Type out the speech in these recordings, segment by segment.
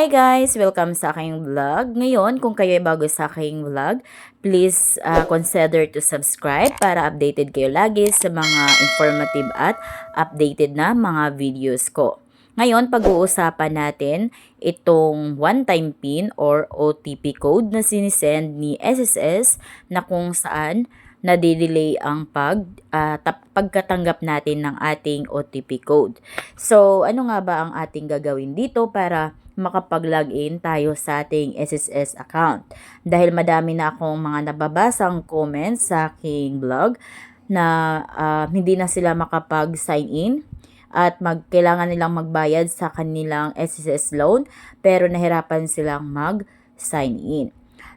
Hi guys! Welcome sa aking vlog. Ngayon, kung kayo ay bago sa aking vlog, please consider to subscribe para updated kayo lagi sa mga informative at updated na mga videos ko. Ngayon, pag-uusapan natin itong one-time PIN or OTP code na sinisend ni SSS na kung saan nadidelay ang pagkatanggap natin ng ating OTP code. So, ano nga ba ang ating gagawin dito para makapag-login tayo sa ating SSS account? Dahil madami na akong mga nababasang comments sa aking blog na hindi na sila makapag-sign in at kailangan nilang magbayad sa kanilang SSS loan pero nahirapan silang mag-sign in.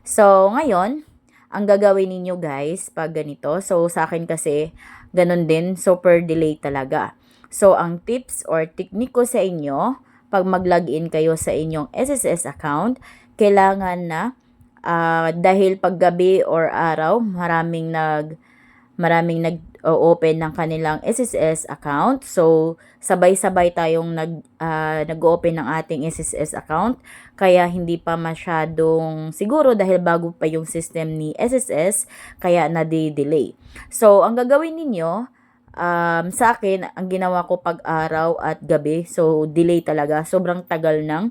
So, ngayon, ang gagawin ninyo guys pag ganito, so sa akin kasi ganun din, super delay talaga. So, ang tips or technique ko sa inyo, pag mag-login kayo sa inyong SSS account, kailangan na dahil paggabi or araw, maraming nag-open ng kanilang SSS account. So, sabay-sabay tayong nag-open ng ating SSS account. Kaya hindi pa masyadong siguro dahil bago pa yung system ni SSS, kaya nade-delay. So, ang gagawin ninyo, sa akin, ang ginawa ko pag araw at gabi, so delay talaga. Sobrang tagal ng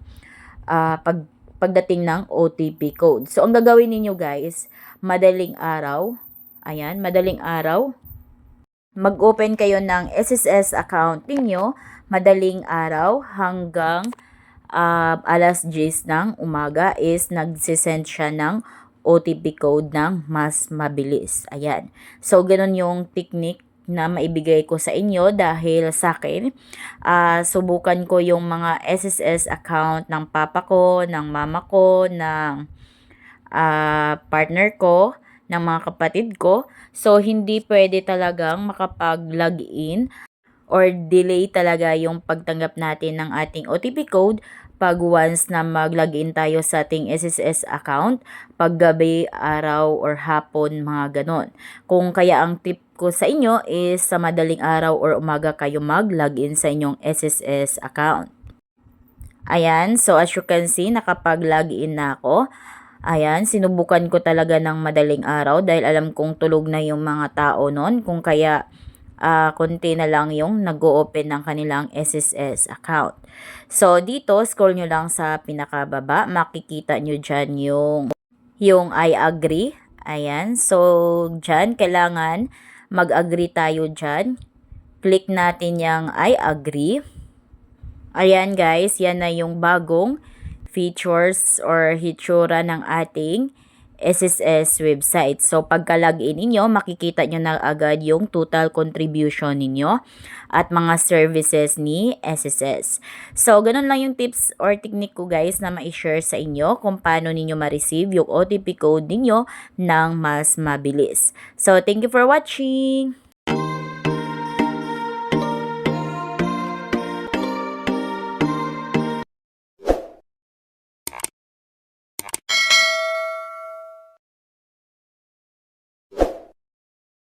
pagdating ng OTP code. So, ang gagawin ninyo guys, madaling araw, ayan, madaling araw, mag-open kayo ng SSS account ninyo, madaling araw hanggang alas 10 ng umaga is nagsisend siya ng OTP code ng mas mabilis. Ayan. So, ganun yung technique na maibigay ko sa inyo dahil sa akin, subukan ko yung mga SSS account ng papa ko, ng mama ko, ng partner ko, ng mga kapatid ko. So, hindi pwede talagang makapag-login or delay talaga yung pagtanggap natin ng ating OTP code pag once na mag-login tayo sa ating SSS account, pag gabi, araw, or hapon, mga ganon. Kung kaya ang tip ko sa inyo is sa madaling araw or umaga kayo mag-login sa inyong SSS account. Ayan, so as you can see, nakapag-login na ako. Ayan, sinubukan ko talaga ng madaling araw dahil alam kong tulog na yung mga tao nun. Kung kaya konti na lang yung nag-o-open ng kanilang SSS account. So, dito, scroll nyo lang sa pinakababa. Makikita nyo dyan yung I agree. Ayan, so dyan, kailangan mag-agree tayo dyan. Click natin yung I agree. Ayan guys, yan na yung bagong features or hitsura ng ating SSS website. So, pagka-login ninyo, makikita nyo na agad yung total contribution ninyo at mga services ni SSS. So, ganun lang yung tips or technique ko guys na ma-share sa inyo kung paano ninyo ma-receive yung OTP code ninyo ng mas mabilis. So, thank you for watching!